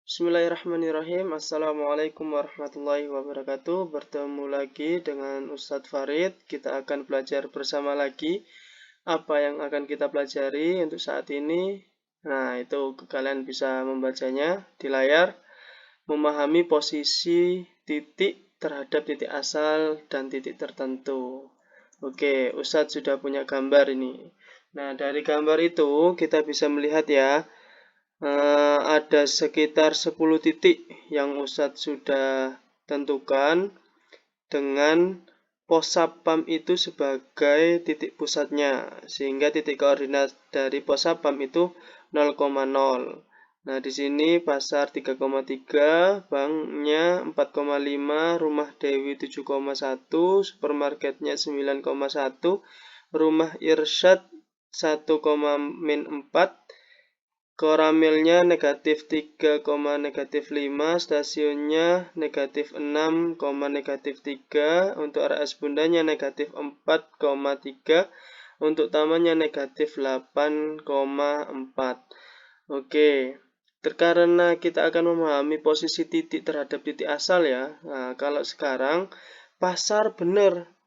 Bismillahirrahmanirrahim. Assalamualaikum warahmatullahi wabarakatuh. Bertemu lagi dengan Ustadz Farid. Kita akan belajar bersama lagi. Apa yang akan kita pelajari untuk saat ini? Nah, itu kalian bisa membacanya di layar. Memahami posisi titik terhadap titik asal dan titik tertentu. Oke, Ustadz sudah punya gambar ini. Nah, dari gambar itu kita bisa melihat ya, ada sekitar 10 titik yang Ustadz sudah tentukan dengan pos Satpam itu sebagai titik pusatnya, sehingga titik koordinat dari pos Satpam itu 0,0. Nah, di sini pasar 3,3, banknya 4,5, rumah Dewi 7,1, supermarketnya 9,1, rumah Irsyad 1,-4, Koramilnya negatif 3,-5, stasiunnya negatif 6, -3, untuk RS Bundanya negatif 4,3, untuk tamannya negatif 8,4. Oke, karena kita akan memahami posisi titik terhadap titik asal ya. Nah, kalau sekarang pasar benar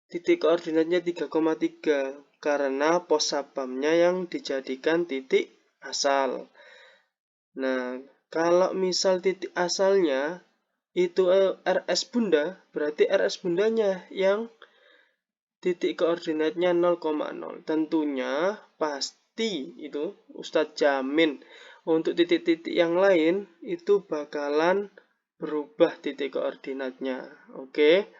titik koordinatnya 3,3 karena pos Satpamnya yang dijadikan titik asal. Nah, kalau misal titik asalnya itu RS Bunda, berarti RS Bundanya yang titik koordinatnya 0,0. Tentunya pasti itu Ustadz jamin untuk titik-titik yang lain itu bakalan berubah titik koordinatnya. Oke.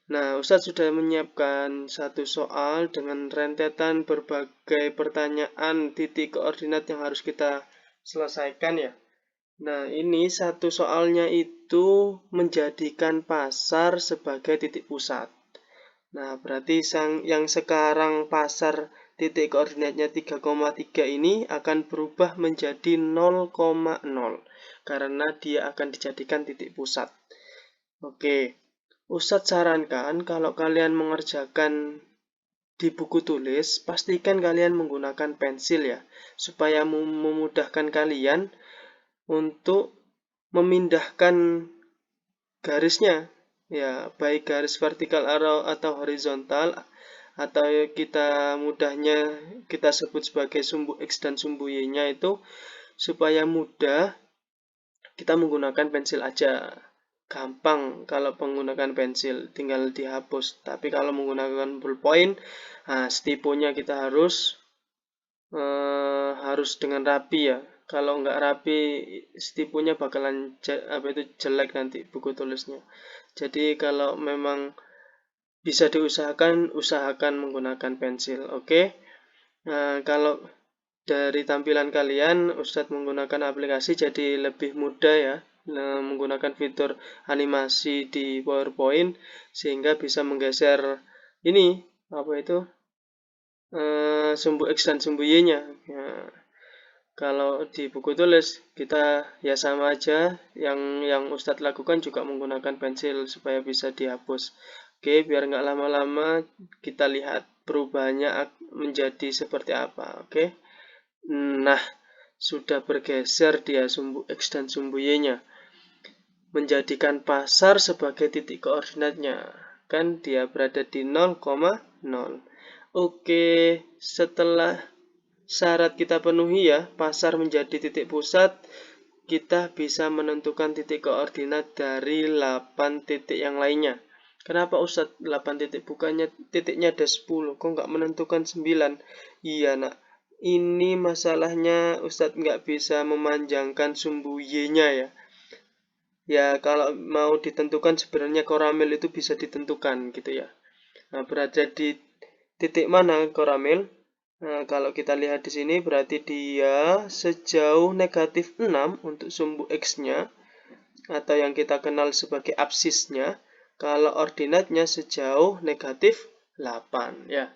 Nah, Ustadz sudah menyiapkan satu soal dengan rentetan berbagai pertanyaan titik koordinat yang harus kita selesaikan ya. Nah, ini satu soalnya itu menjadikan pasar sebagai titik pusat. Nah, berarti yang sekarang pasar titik koordinatnya 3,3 ini akan berubah menjadi 0,0 karena dia akan dijadikan titik pusat. Oke. Ustadz sarankan kalau kalian mengerjakan di buku tulis, pastikan kalian menggunakan pensil ya, supaya memudahkan kalian untuk memindahkan garisnya, ya, baik garis vertikal atau horizontal, atau mudahnya kita sebut sebagai sumbu X dan sumbu Y-nya itu, supaya mudah kita menggunakan pensil aja. Gampang kalau menggunakan pensil, tinggal dihapus. Tapi kalau menggunakan ballpoint, nah, stiponya kita harus dengan rapi ya. Kalau nggak rapi, stipunya bakalan jelek nanti buku tulisnya. Jadi kalau memang bisa usahakan menggunakan pensil. Oke. Nah, kalau dari tampilan kalian, Ustadz menggunakan aplikasi jadi lebih mudah ya, menggunakan fitur animasi di PowerPoint sehingga bisa menggeser ini apa itu sumbu X dan sumbu Y-nya. Ya, kalau di buku tulis kita ya sama aja, yang Ustadz lakukan juga menggunakan pensil supaya bisa dihapus. Oke, biar nggak lama-lama kita lihat perubahannya menjadi seperti apa. Oke. Nah, sudah bergeser dia sumbu X dan sumbu Y-nya. Menjadikan pasar sebagai titik koordinatnya. Kan dia berada di 0,0. Oke, setelah syarat kita penuhi ya, pasar menjadi titik pusat, kita bisa menentukan titik koordinat dari 8 titik yang lainnya. Kenapa Ustadz 8 titik? Bukannya titiknya ada 10, kok nggak menentukan 9? Iya nak, ini masalahnya Ustadz nggak bisa memanjangkan sumbu Y-nya ya. Ya kalau mau ditentukan sebenarnya koramil itu bisa ditentukan gitu ya. Nah, berada di titik mana koramil? Nah, kalau kita lihat di sini berarti dia sejauh negatif 6 untuk sumbu X-nya atau yang kita kenal sebagai absisnya, kalau ordinatnya sejauh negatif 8 ya.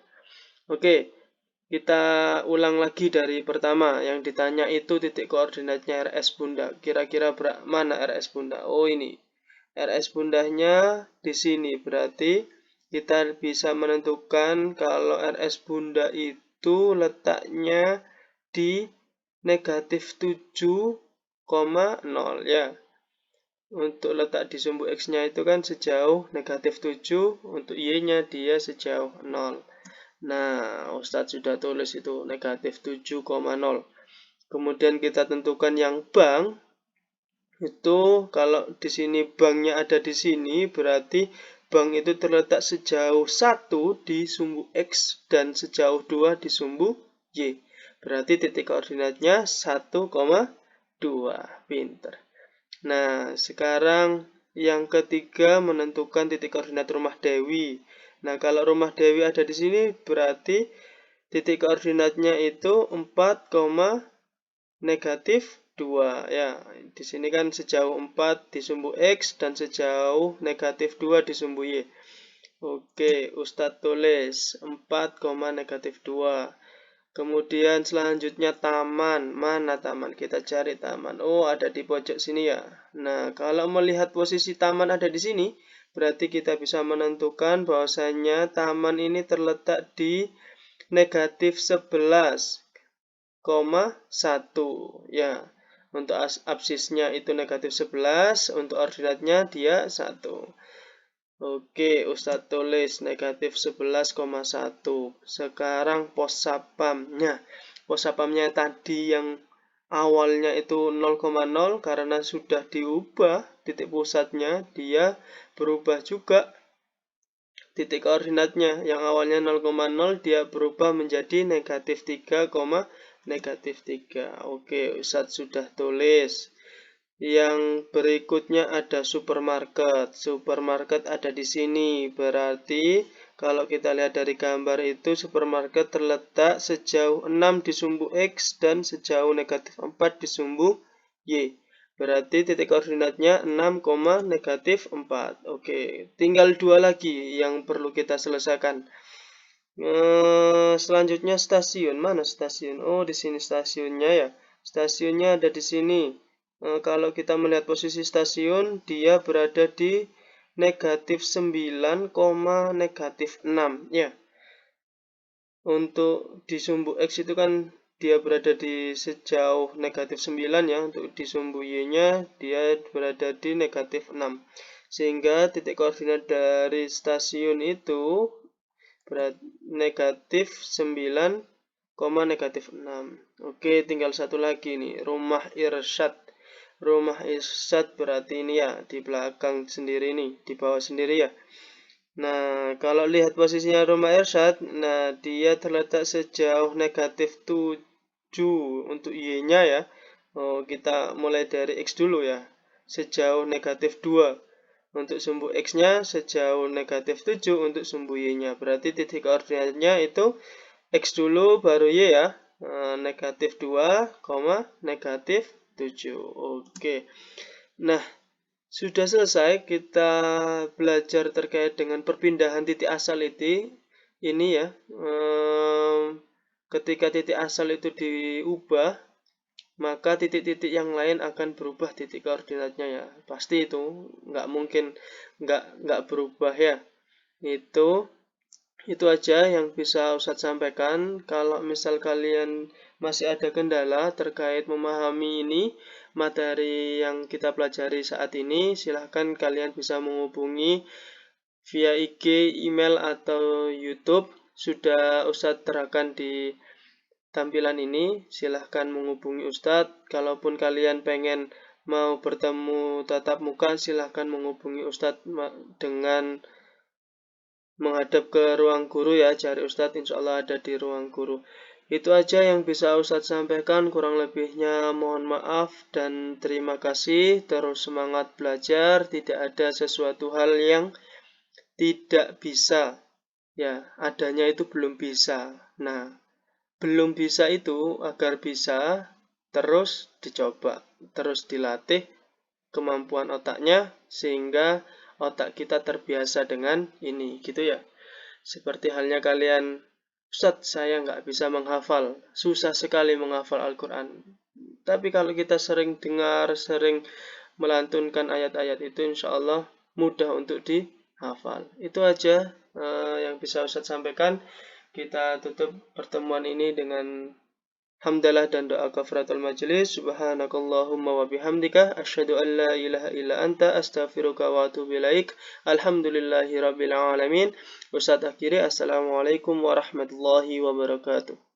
Oke, kita ulang lagi dari pertama. Yang ditanya itu titik koordinatnya RS Bunda. Kira-kira mana RS Bunda? Oh, ini. RS Bundanya di sini. Berarti kita bisa menentukan kalau RS Bunda itu letaknya di negatif 7, 0 ya. Untuk letak di sumbu X-nya itu kan sejauh negatif 7, untuk Y-nya dia sejauh 0. Nah, Ustadz sudah tulis itu negatif 7,0. Kemudian kita tentukan yang bank. Itu kalau di sini banknya ada di sini, berarti bank itu terletak sejauh 1 di sumbu X dan sejauh 2 di sumbu Y. Berarti titik koordinatnya 1,2. Pinter. Nah, sekarang yang ketiga menentukan titik koordinat rumah Dewi. Nah, kalau rumah Dewi ada di sini berarti titik koordinatnya itu 4, negatif 2 ya. Di sini kan sejauh 4 di sumbu X dan sejauh negatif 2 di sumbu Y. Oke, Ustadz tulis 4, negatif 2. Kemudian selanjutnya taman. Mana taman? Kita cari taman. Oh, ada di pojok sini ya. Nah, kalau melihat posisi taman ada di sini, berarti kita bisa menentukan bahwasanya taman ini terletak di negatif 11,1 ya. Untuk absisnya itu negatif 11, untuk ordinatnya dia 1. Oke, Ustadz tulis negatif 11,1. Sekarang pos sapamnya. Pos sapamnya tadi yang awalnya itu 0,0 karena sudah diubah titik pusatnya, dia berubah juga titik koordinatnya. Yang awalnya 0,0 dia berubah menjadi negatif 3, negatif 3. Oke, Ustadz sudah tulis. Yang berikutnya ada supermarket. Supermarket ada di sini. Berarti kalau kita lihat dari gambar itu supermarket terletak sejauh 6 di sumbu X dan sejauh negatif 4 di sumbu Y. Berarti titik koordinatnya 6, negatif 4. Oke, tinggal 2 lagi yang perlu kita selesaikan. Selanjutnya stasiun. Mana stasiun? Oh, di sini stasiunnya ya. Stasiunnya ada di sini. Kalau kita melihat posisi stasiun, dia berada di negatif 9, negatif 6 ya. Untuk di sumbu X itu kan dia berada di sejauh negatif 9 ya. Untuk di sumbu Y-nya dia berada di negatif 6. Sehingga titik koordinat dari stasiun itu negatif 9, negatif 6. Oke, tinggal satu lagi nih, rumah Irsyad. Rumah Irsyad berarti ini ya, di belakang sendiri nih, di bawah sendiri ya. Nah, kalau lihat posisinya rumah Irsyad, nah dia terletak sejauh negatif 7 untuk Y-nya ya. Oh, kita mulai dari X dulu ya. Sejauh negatif 2. Untuk sumbu X-nya sejauh negatif 7 untuk sumbu Y-nya. Berarti titik koordinatnya itu X dulu baru Y ya. Negatif 2, negatif 7. Oke. Nah, sudah selesai kita belajar terkait dengan perpindahan titik asal itu. Ini ya. Ketika titik asal itu diubah, maka titik-titik yang lain akan berubah titik koordinatnya ya. Pasti itu nggak mungkin nggak berubah ya. Itu aja yang bisa Ustadz sampaikan. Kalau misal kalian masih ada kendala terkait memahami ini, materi yang kita pelajari saat ini, silahkan kalian bisa menghubungi via IG, email, atau YouTube. Sudah Ustadz terangkan di tampilan ini. Silahkan menghubungi Ustadz. Kalaupun kalian pengen mau bertemu tatap muka, silahkan menghubungi Ustadz dengan menghadap ke ruang guru ya, cari Ustadz, insya Allah ada di ruang guru. Itu aja yang bisa Ustadz sampaikan, kurang lebihnya mohon maaf dan terima kasih. Terus semangat belajar, tidak ada sesuatu hal yang tidak bisa. Ya, adanya itu belum bisa. Nah, belum bisa itu agar bisa terus dicoba, terus dilatih kemampuan otaknya sehingga otak kita terbiasa dengan ini, gitu ya. Seperti halnya kalian, Ustadz, saya nggak bisa menghafal, susah sekali menghafal Al-Quran. Tapi kalau kita sering dengar, sering melantunkan ayat-ayat itu, insya Allah mudah untuk dihafal. Itu aja yang bisa Ustadz sampaikan. Kita tutup pertemuan ini dengan hamdalah dan doa kafaratul majelis. Subhanakallahumma wa bihamdika asyhadu an la ilaha illa anta astaghfiruka wa atubu ilaik. Alhamdulillahi rabbil alamin. Ustaz akhiri, assalamualaikum warahmatullahi wabarakatuh.